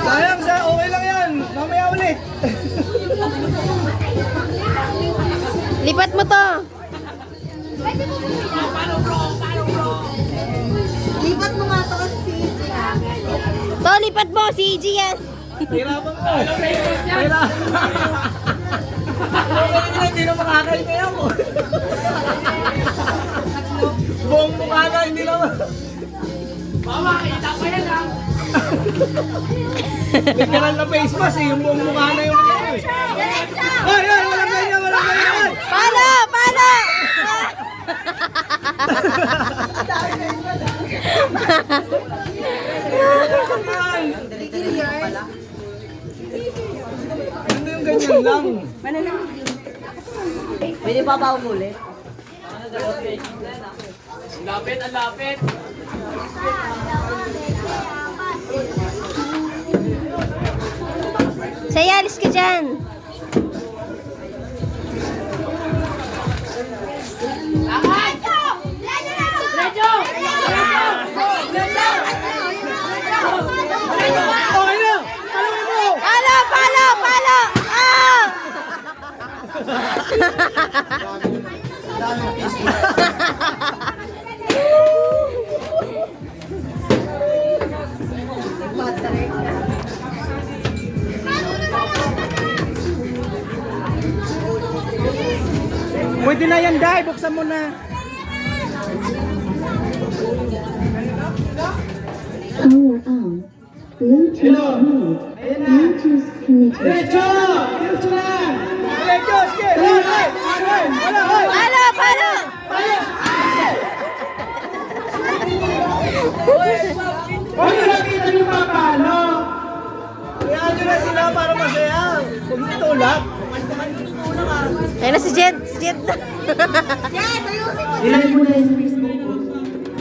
Sayang sa okay lang yan. Mamaya ulit. Lipat mo to. Lipat mo nga to kasi si To, lipat mo. Si EG yan. Hirapan mo. Hirapan. Hindi na makakainaya mo. Buong mukha na, hindi naman. Mama, kita ko yan lang. Literal na face mask eh, yung buong mukha na yung ano eh. Ay, ay, walang ganyan, walang ganyan. Palo! Palo! Ano yung ganyan lang? Pwede pa ba umulit? Lapit, ang lapit. Saya, alis ka dyan. Okay na! Palawin mo! Palo! Palo! Palo! Ah! Pwede na yan, Day. Buksan mo na. Power on. Bluetooth mode. Bluetooth connected. Diretso! Diretso na! Diretso! Sige! Hoy! Hoy! Hoy! Wala! Hoy! Palo! Palo! Hoy! Nakita niyo pa paano? Kaya nyo na sila para masaya. Huwag mo tulak. Ayun na si Jed. Si Jed. Ilagay mo na yung Facebook